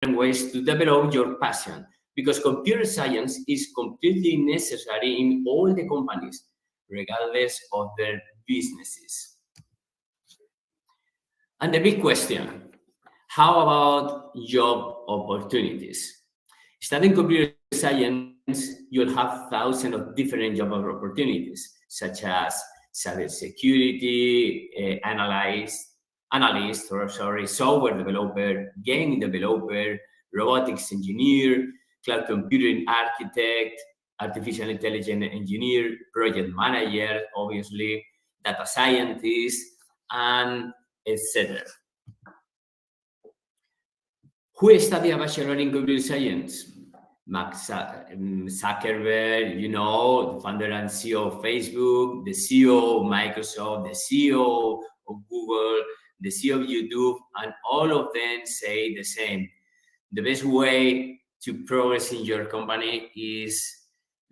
ways to develop your passion, because computer science is completely necessary in all the companies, regardless of their businesses. And the big question, how about job opportunities? Studying computer science, you'll have thousands of different job opportunities, such as cybersecurity, software developer, game developer, robotics engineer, cloud computing architect, artificial intelligence engineer, project manager, obviously, data scientist, and etc. Who studied a bachelor in computer science? Mark Zuckerberg, the founder and CEO of Facebook, the CEO of Microsoft, the CEO of Google, the CEO of YouTube, and all of them say the same. The best way to progress in your company is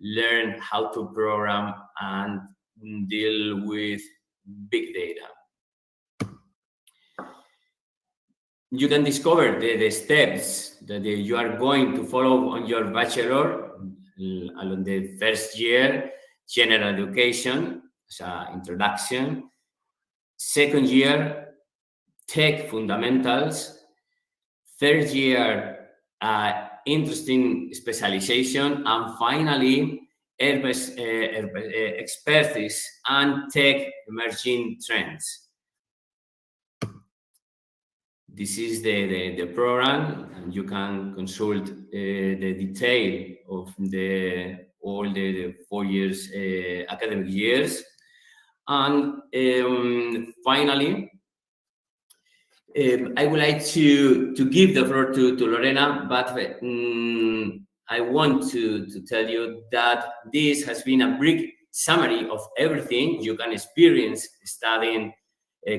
learn how to program and deal with big data. You can discover the steps that you are going to follow on your bachelor along the first year, general education, as an introduction. Second year, tech fundamentals. Third year, interesting specialization. And finally, expertise and tech emerging trends. This is the program, and you can consult the detail of all the 4 years academic years. And finally, I would like to give the floor to Lorena, but I want to tell you that this has been a brief summary of everything you can experience studying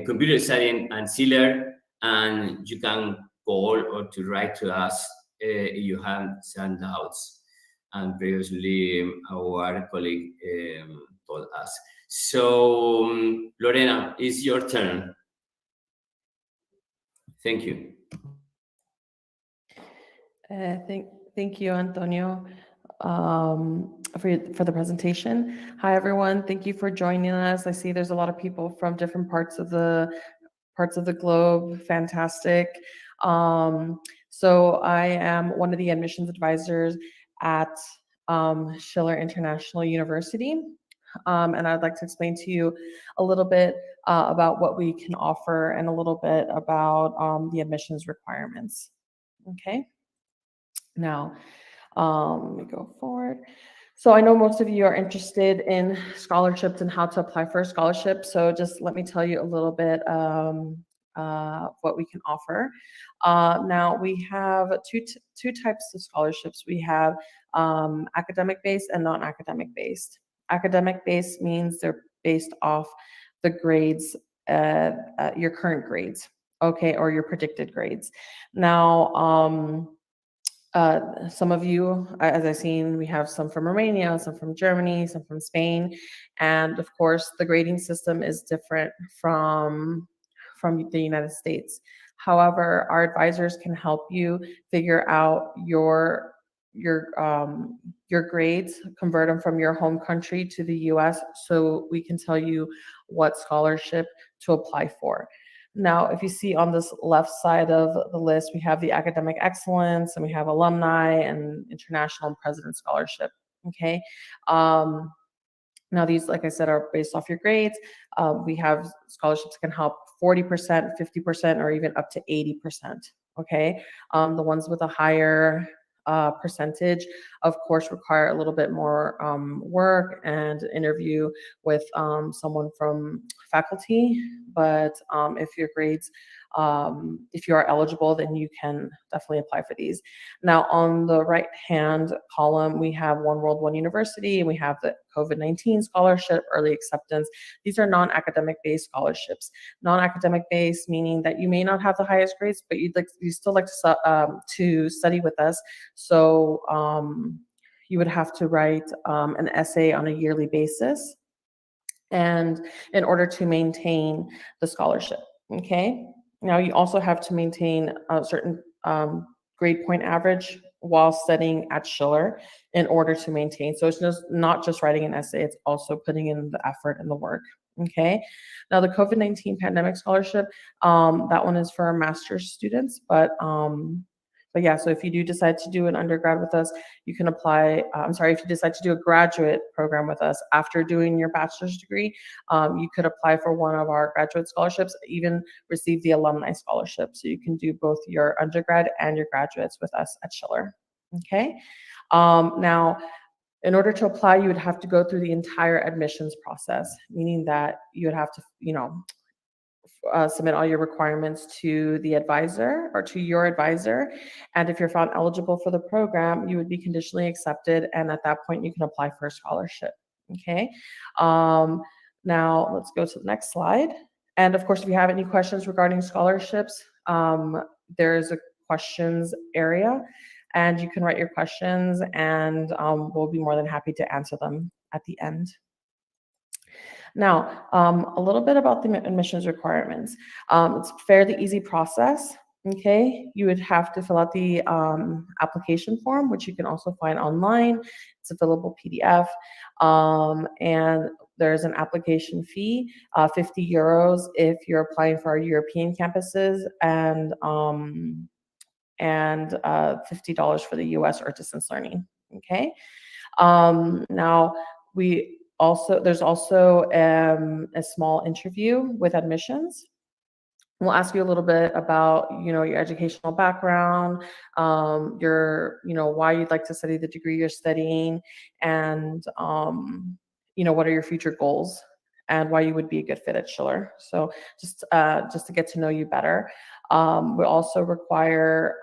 computer science and Schiller. And you can call or to write to us if you have some doubts. And previously, our colleague told us. So, Lorena, it's your turn. Thank you. Thank you, Antonio, for the presentation. Hi, everyone. Thank you for joining us. I see there's a lot of people from different parts of the globe. Fantastic. So I am one of the admissions advisors at Schiller International University. And I'd like to explain to you a little bit about what we can offer and a little bit about the admissions requirements. Okay. Now, let me go forward. So I know most of you are interested in scholarships and how to apply for a scholarship. So just let me tell you a little bit what we can offer. Now we have two types of scholarships. We have academic-based and non-academic-based. Academic-based means they're based off the grades, your current grades, okay, or your predicted grades. Now, some of you, as I've seen, we have some from Romania, some from Germany, some from Spain, and of course, the grading system is different from the United States. However, our advisors can help you figure out your grades, convert them from your home country to the U.S., so we can tell you what scholarship to apply for. Now, if you see on this left side of the list, we have the academic excellence, and we have alumni and international and president scholarship. Okay. Now these, like I said, are based off your grades. We have scholarships that can help 40%, 50%, or even up to 80%. Okay. The ones with a higher percentage, of course, require a little bit more work and interview with someone from faculty. But if your grades, if you are eligible, then you can definitely apply for these. Now, on the right-hand column, we have One World, One University, and we have the COVID-19 scholarship, early acceptance. These are non-academic based scholarships. Non-academic based meaning that you may not have the highest grades, but you still like to study with us. So you would have to write an essay on a yearly basis, and in order to maintain the scholarship. Okay. Now you also have to maintain certain grade point average while studying at Schiller in order to maintain. So it's just not just writing an essay, it's also putting in the effort and the work. Okay. Now the COVID-19 pandemic scholarship, that one is for our master's students, but yeah, so if you do decide to do an undergrad with us, you can apply. I'm sorry, if you decide to do a graduate program with us after doing your bachelor's degree, you could apply for one of our graduate scholarships, even receive the alumni scholarship. So you can do both your undergrad and your graduates with us at Schiller. Okay. Now, in order to apply, you would have to go through the entire admissions process, meaning that you would have to, submit all your requirements to the advisor or to your advisor. And if you're found eligible for the program, you would be conditionally accepted. And at that point, you can apply for a scholarship. Okay. Now let's go to the next slide. And of course, if you have any questions regarding scholarships, there's a questions area and you can write your questions and we'll be more than happy to answer them at the end. Now, a little bit about the admissions requirements. It's a fairly easy process. Okay, you would have to fill out the application form, which you can also find online. It's a fillable PDF, and there's an application fee, 50 euros if you're applying for our European campuses, and $50 for the US or distance learning. Okay, now there's also a small interview with admissions. We'll ask you a little bit about, your educational background, why you'd like to study the degree you're studying, and, what are your future goals and why you would be a good fit at Schiller. So just to get to know you better. We also require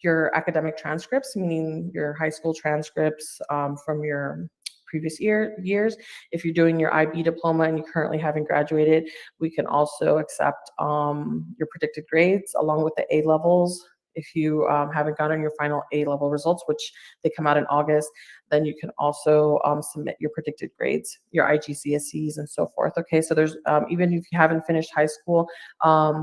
your academic transcripts, meaning your high school transcripts from your previous years. If you're doing your IB diploma and you currently haven't graduated, we can also accept your predicted grades along with the A levels. If you haven't gotten your final A level results, which they come out in August, then you can also submit your predicted grades, your IGCSEs and so forth. Okay, so there's even if you haven't finished high school,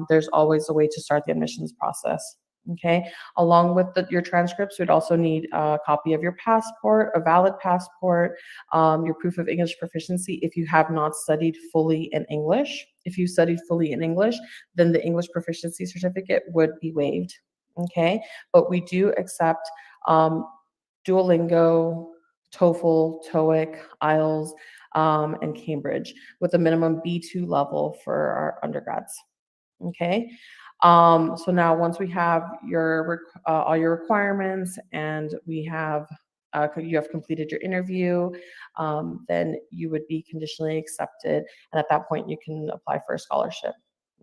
there's always a way to start the admissions process. Okay, along with your transcripts, we'd also need a copy of your passport, a valid passport, your proof of English proficiency if you have not studied fully in English. If you studied fully in English, then the English proficiency certificate would be waived. Okay, but we do accept Duolingo, TOEFL, TOEIC, IELTS, and Cambridge with a minimum B2 level for our undergrads. Okay. So now once we have all your requirements and we have you have completed your interview, then you would be conditionally accepted, and at that point you can apply for a scholarship.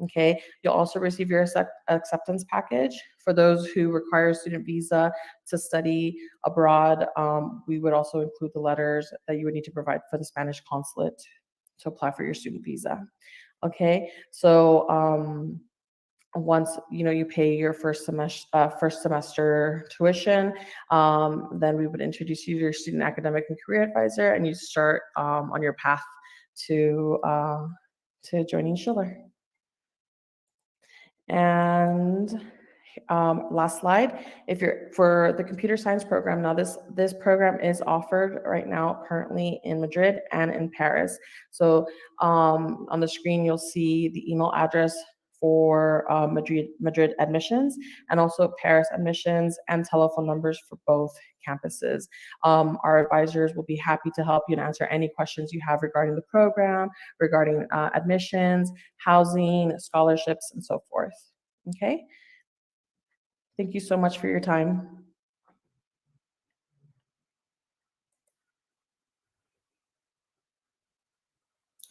Okay, you'll also receive your acceptance package for those who require a student visa to study abroad. We would also include the letters that you would need to provide for the Spanish consulate to apply for your student visa. Okay, so once you pay your first semester tuition, then we would introduce you to your student academic and career advisor, and you start on your path to joining Schiller. And last slide. If you're for the computer science program, now this program is offered right now currently in Madrid and in Paris. So on the screen you'll see the email address for Madrid admissions and also Paris admissions and telephone numbers for both campuses. Our advisors will be happy to help you and answer any questions you have regarding the program, regarding admissions, housing, scholarships, and so forth. Okay. Thank you so much for your time.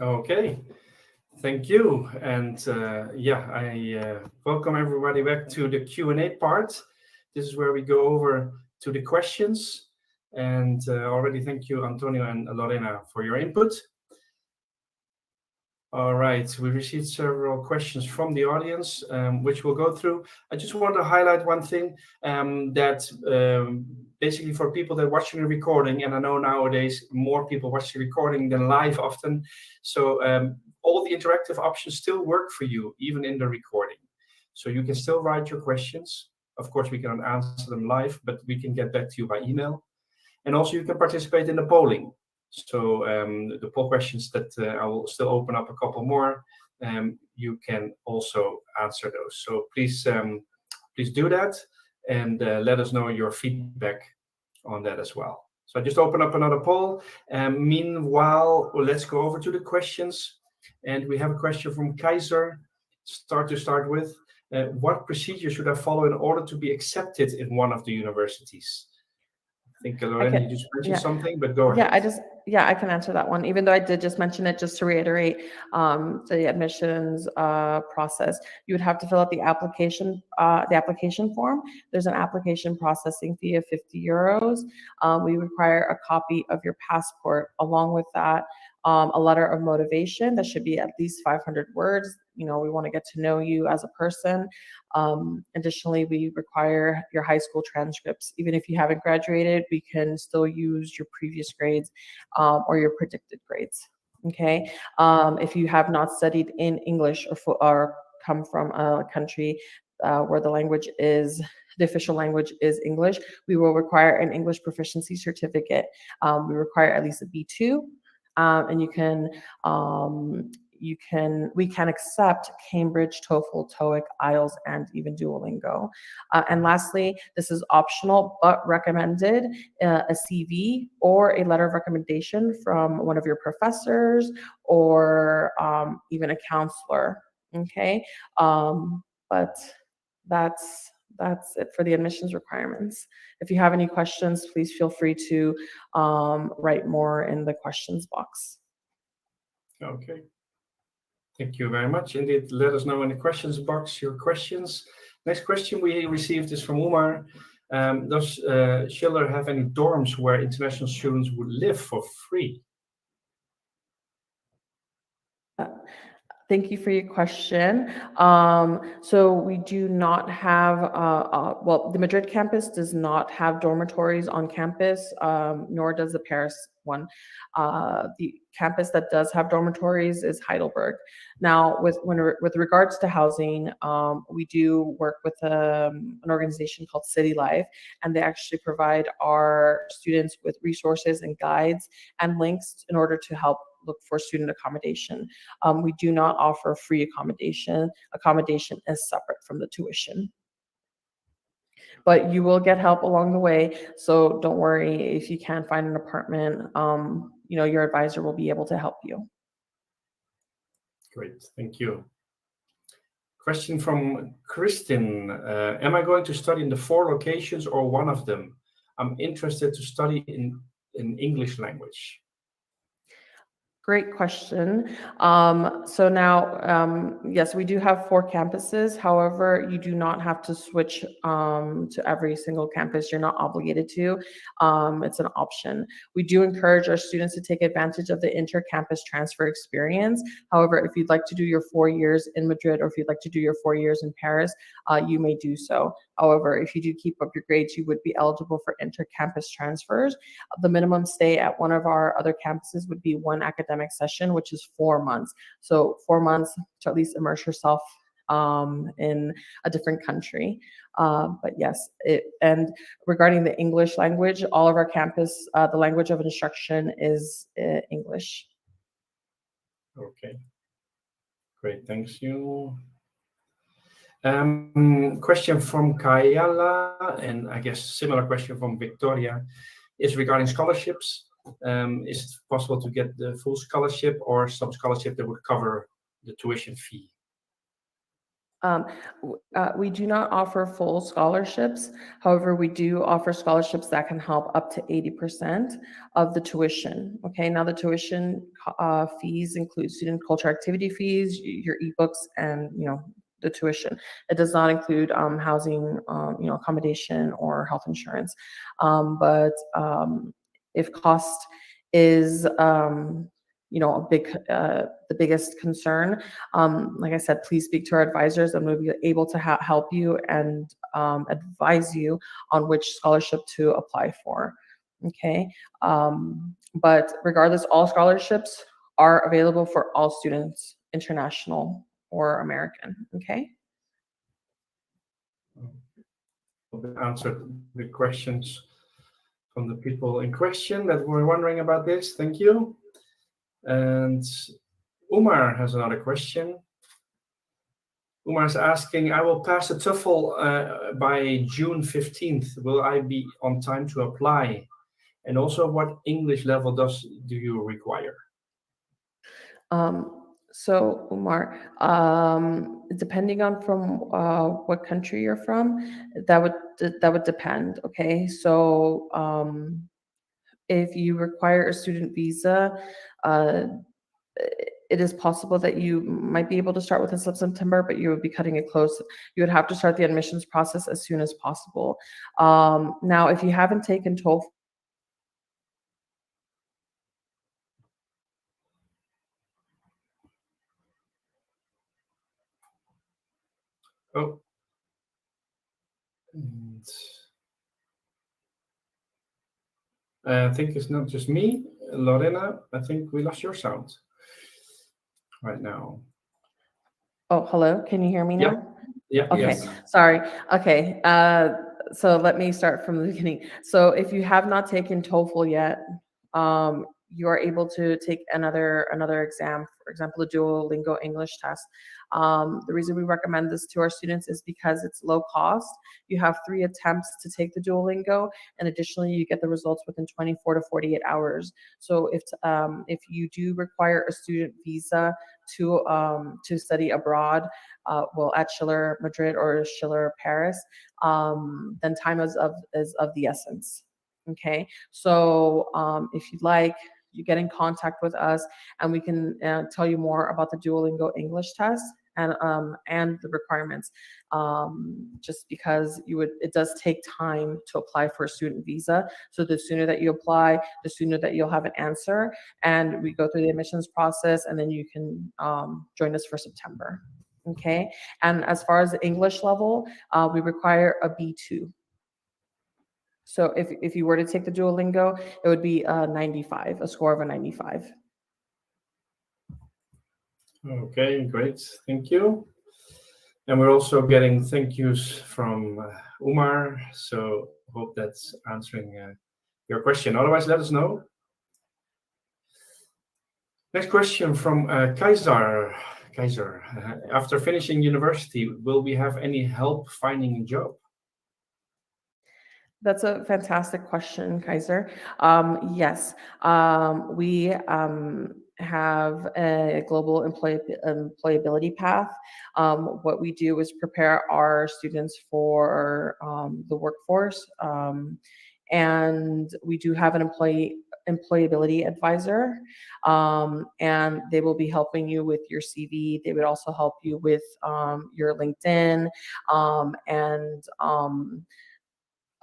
Okay, thank you. And I welcome everybody back to the Q&A part. This is where we go over to the questions. And already thank you, Antonio and Lorena, for your input. All right, we received several questions from the audience, which we'll go through. I just want to highlight one thing that basically for people that are watching the recording, and I know nowadays more people watch the recording than live often, so all the interactive options still work for you, even in the recording. So you can still write your questions. Of course, we cannot answer them live, but we can get back to you by email. And also, you can participate in the polling. So the poll questions that I will still open up a couple more. You can also answer those. So please do that, and let us know your feedback on that as well. So I just open up another poll. Meanwhile, let's go over to the questions. And we have a question from Kaiser. Start with, what procedure should I follow in order to be accepted in one of the universities? I think, Lorena, you just mentioned something, but go ahead. I can answer that one. Even though I did just mention it, just to reiterate, the admissions process, you would have to fill out the application form. There's an application processing fee of 50 euros. We require a copy of your passport. Along with that, a letter of motivation that should be at least 500 words. We want to get to know you as a person. Additionally, we require your high school transcripts. Even if you haven't graduated, we can still use your previous grades or your predicted grades. Okay. If you have not studied in English or come from a country where the official language is English, we will require an English proficiency certificate. We require at least a B2, and we can accept Cambridge, TOEFL, TOEIC, IELTS, and even Duolingo. And lastly, this is optional but recommended, a CV or a letter of recommendation from one of your professors or even a counselor. Okay, but that's it for the admissions requirements. If you have any questions, please feel free to write more in the questions box. Okay. Thank you very much. Indeed, let us know in the questions box your questions. Next question we received is from Umar. Does Schiller have any dorms where international students would live for free? Thank you for your question. So we do not have, the Madrid campus does not have dormitories on campus, nor does the Paris one. The campus that does have dormitories is Heidelberg. Now, with regards to housing, we do work with an organization called City Life, and they actually provide our students with resources and guides and links in order to help look for student accommodation. We do not offer free accommodation. Accommodation is separate from the tuition. But you will get help along the way, so don't worry if you can't find an apartment. Your advisor will be able to help you. Great, thank you. Question from Kristin. Am I going to study in the 4 locations or one of them? I'm interested to study in English language. Great question. So now, yes, we do have 4 campuses. However, you do not have to switch to every single campus. You're not obligated to. It's an option. We do encourage our students to take advantage of the inter-campus transfer experience. However, if you'd like to do your 4 years in Madrid, or if you'd like to do your 4 years in Paris, you may do so. However, if you do keep up your grades, you would be eligible for inter-campus transfers. The minimum stay at one of our other campuses would be 1 academic session, which is 4 months. So 4 months to at least immerse yourself in a different country. But yes, and regarding the English language, all of our campus, the language of instruction is English. Okay, great, thanks you. Question from Kayala, and I guess similar question from Victoria, is regarding scholarships. Is it possible to get the full scholarship or some scholarship that would cover the tuition fee? We do not offer full scholarships. However, we do offer scholarships that can help up to 80% of the tuition. Okay, now the tuition fees include student culture activity fees, your ebooks, and the tuition. It does not include housing, accommodation, or health insurance. But if cost is the biggest concern, like I said, please speak to our advisors, and we'll be able to help you and advise you on which scholarship to apply for. Okay, but regardless, all scholarships are available for all students, international or American. Okay. that answered the questions from the people in question that were wondering about this. Thank you. And Umar has another question. Umar is asking, I will pass the TOEFL by June 15th. Will I be on time to apply? And also, what English level do you require? So Umar, depending on from what country you're from, that would depend. Okay, so if you require a student visa, uh, it is possible that you might be able to start with us of September, but you would be cutting it close. You would have to start the admissions process as soon as possible. Now, if you haven't taken TOEFL, Oh, and I think it's not just me. Lorena, I think we lost your sound right now. oh, hello, can you hear me Yep. now? Yeah, Okay, yes. sorry. Okay, so let me start from the beginning. So if you have not taken TOEFL yet, you are able to take another exam, for example, the Duolingo English test. The reason we recommend this to our students is because it's low cost. You have 3 attempts to take the Duolingo, and additionally, you get the results within 24 to 48 hours. So if you do require a student visa to study abroad, well, at Schiller Madrid or Schiller Paris, then time is of the essence. Okay, so if you'd like, you get in contact with us, and we can tell you more about the Duolingo English test and the requirements. Just because it does take time to apply for a student visa. So the sooner that you apply, the sooner that you'll have an answer, and we go through the admissions process, and then you can join us for September. Okay, and as far as the English level, we require a B2. So if you were to take the Duolingo, it would be a 95, a score of a 95. Okay, great. Thank you. And we're also getting thank yous from Umar. So hope that's answering your question. Otherwise, let us know. Next question from Kaiser. Kaiser, after finishing university, will we have any help finding a job? That's a fantastic question, Kaiser. Yes, we have a global employability path. What we do is prepare our students for the workforce, and we do have an employability advisor, and they will be helping you with your CV. They would also help you with your LinkedIn, and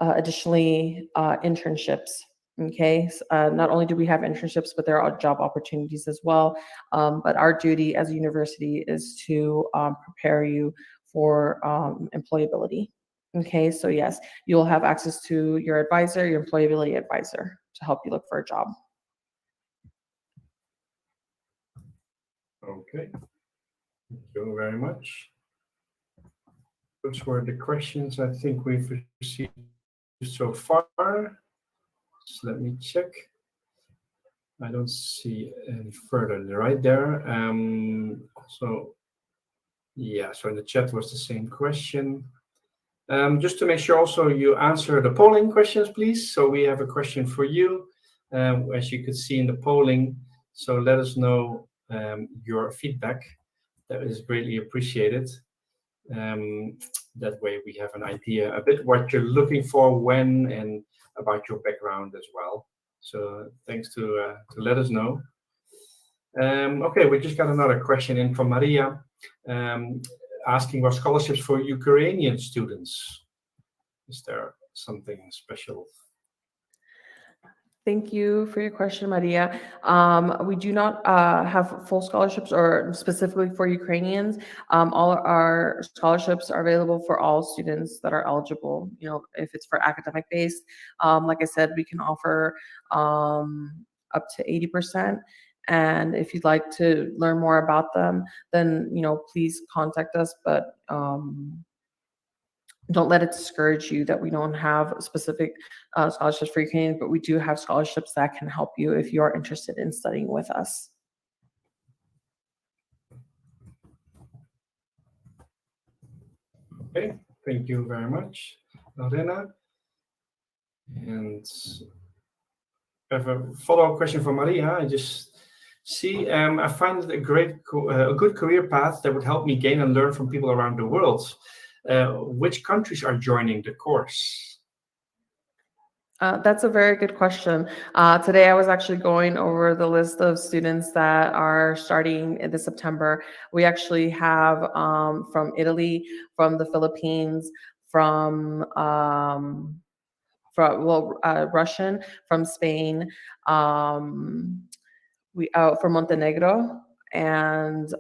additionally, internships. Okay, not only do we have internships, but there are job opportunities as well. But our duty as a university is to prepare you for employability. Okay, so yes, you will have access to your advisor, your employability advisor, to help you look for a job. Okay, thank you very much. Those were the questions I think we've received so far. So let me check. I don't see any further right there. So yeah, so in the chat was the same question. Just to make sure also you answer the polling questions, please. So we have a question for you, as you could see in the polling. So let us know your feedback. That is greatly appreciated. That way we have an idea a bit what you're looking for when and about your background as well. So thanks to let us know. Okay, we just got another question in from Maria, asking about scholarships for Ukrainian students. Is there something special? Thank you for your question, Maria. We do not have full scholarships or specifically for Ukrainians. All our scholarships are available for all students that are eligible. You know, if it's for academic based, like I said, we can offer up to 80%. And if you'd like to learn more about them, then please contact us. But don't let it discourage you that we don't have specific scholarships for Ukrainians, but we do have scholarships that can help you if you are interested in studying with us. Okay, thank you very much, Lorena. And I have a follow-up question for Maria. I just see, I find it a good career path that would help me gain and learn from people around the world. Which countries are joining the course? That's a very good question. Today, I was actually going over the list of students that are starting in this September. We actually have from Italy, from the Philippines, from Russian, from Spain, from Montenegro, and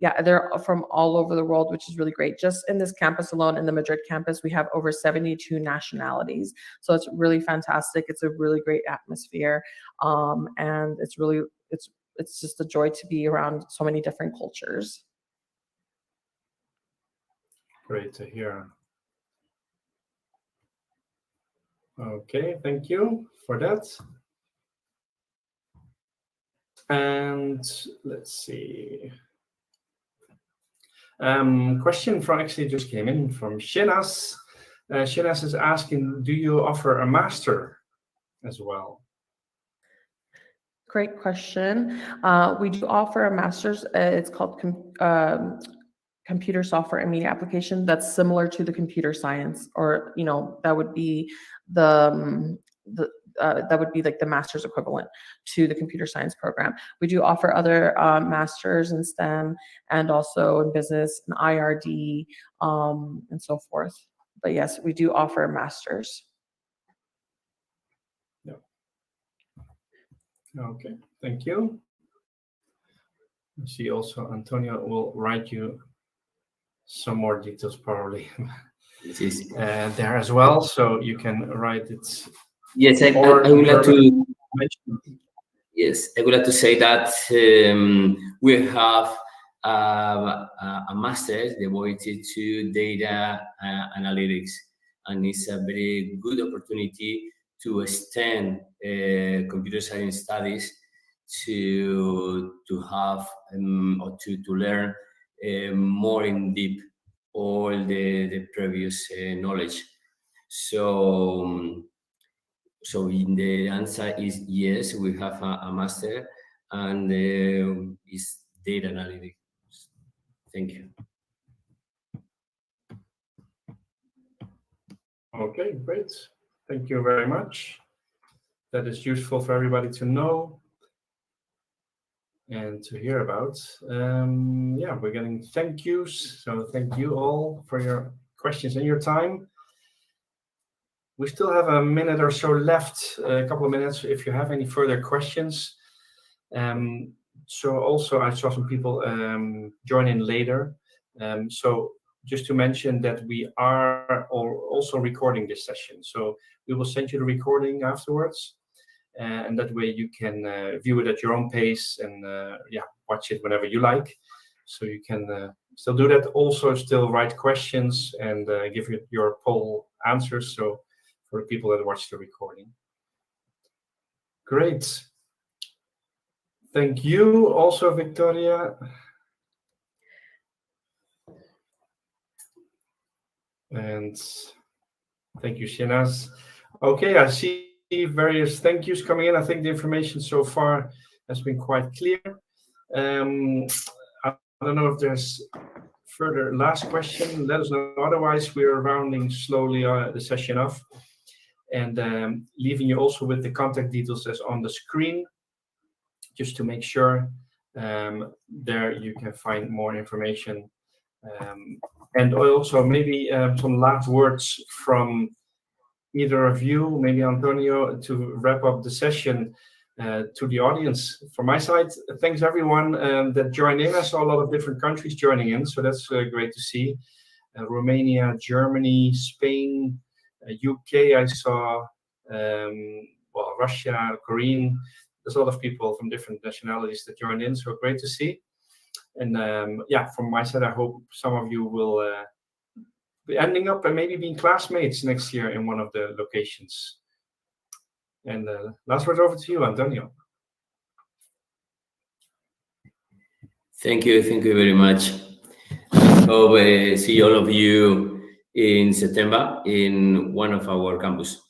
yeah, they're from all over the world, which is really great. Just in this campus alone, in the Madrid campus, we have over 72 nationalities. So it's really fantastic. It's a really great atmosphere. And it's just a joy to be around so many different cultures. Great to hear. Okay, thank you for that. And let's see. Question from actually just came in from Shinas. Shinas is asking, do you offer a master as well? Great question. We do offer a master's. It's called computer software and media application. That's similar to the computer science, or that would be that would be like the master's equivalent to the computer science program. We do offer other masters in STEM and also in business and IRD and so forth. But yes, we do offer masters. Yeah. Okay, thank you. I see also Antonio will write you some more details probably there as well, so you can write it. Yes, I would like to. Yes, I would like to say that we have a master devoted to data analytics, and it's a very good opportunity to extend computer science studies to have or to learn more in deep all the previous knowledge. So the answer is yes, we have a master, and it's data analytics. Thank you. Okay, great. Thank you very much. That is useful for everybody to know and to hear about. Yeah, we're getting thank yous. So thank you all for your questions and your time. We still have a minute or so left, a couple of minutes, if you have any further questions. So also I saw some people join in later. So just to mention that we are also recording this session. So we will send you the recording afterwards. And that way you can view it at your own pace and yeah, watch it whenever you like. So you can still do that. Also still write questions and give your poll answers. So for the people that watch the recording. Great. Thank you also, Victoria. And thank you, Shinas. Okay, I see various thank yous coming in. I think the information so far has been quite clear. I don't know if there's further last question. Let us know. Otherwise, we are rounding slowly the session off and leaving you also with the contact details as on the screen, just to make sure there you can find more information. And also maybe some last words from either of you, maybe Antonio, to wrap up the session to the audience. From my side, thanks everyone that joined in. I saw a lot of different countries joining in, so that's great to see. Romania, Germany, Spain, UK, I saw, well, Russia, Korean. There's a lot of people from different nationalities that joined in, so great to see. And yeah, from my side, I hope some of you will ending up and maybe being classmates next year in one of the locations. And last word over to you, Antonio. Thank you very much. Hope see all of you in September in one of our campus,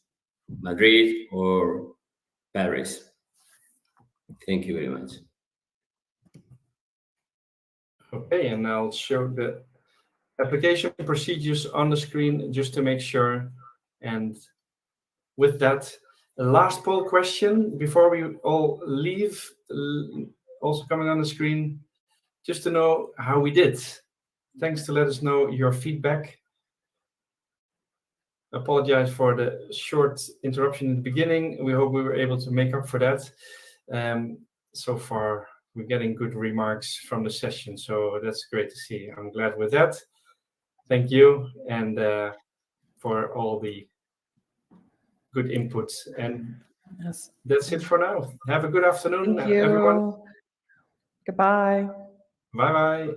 Madrid or Paris. Thank you very much. Okay, and I'll show the application procedures on the screen just to make sure. And with that, last poll question before we all leave, also coming on the screen, just to know how we did. Thanks to let us know your feedback. Apologize for the short interruption in the beginning. We hope we were able to make up for that. So far, we're getting good remarks from the session, so that's great to see. I'm glad with that. Thank you, and for all the good inputs. And Yes. that's it for now. Have a good afternoon, Thank everyone. you. Goodbye. Bye bye.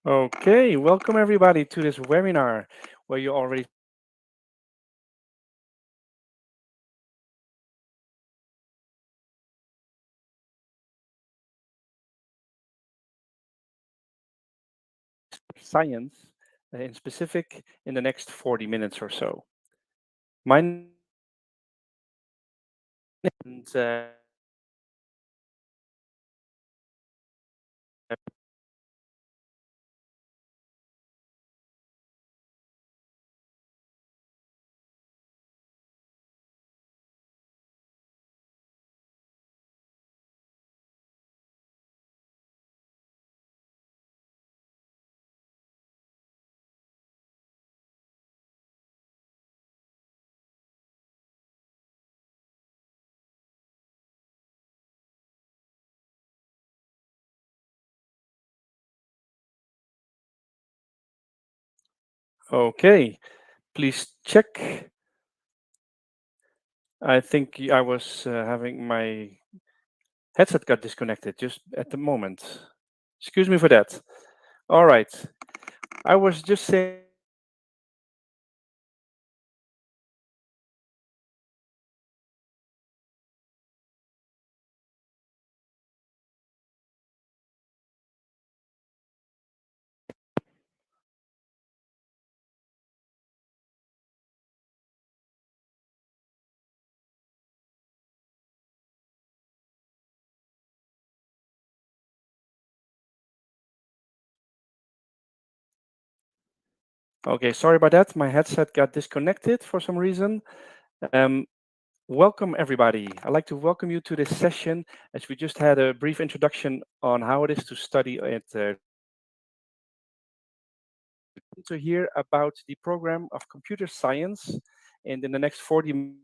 Okay, welcome everybody to this webinar where you already science in specific in the next 40 minutes or so. My name is okay. Please check. I think I was having my headset got disconnected just at the moment. Excuse me for that. All right. I was just saying Okay, sorry about that. My headset got disconnected for some reason. Welcome, everybody. I'd like to welcome you to this session as we just had a brief introduction on how it is to study at to hear about the program of computer science. And in the next 40 minutes,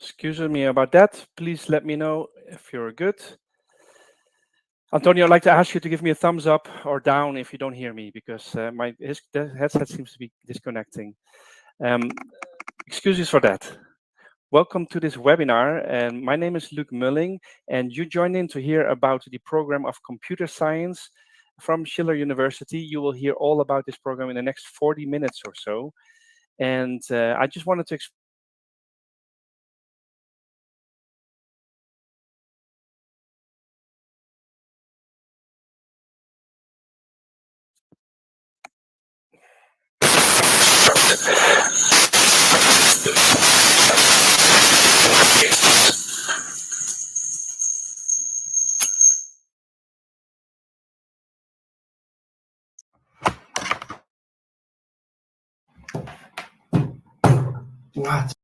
excuse me about that. Please let me know if you're good. Antonio, I'd like to ask you to give me a thumbs up or down if you don't hear me, because the headset seems to be disconnecting. Excuses for that. Welcome to this webinar, and my name is Luc Mulling, and you joined in to hear about the program of computer science from Schiller University. You will hear all about this program in the next 40 minutes or so. And I just wanted to explain. What?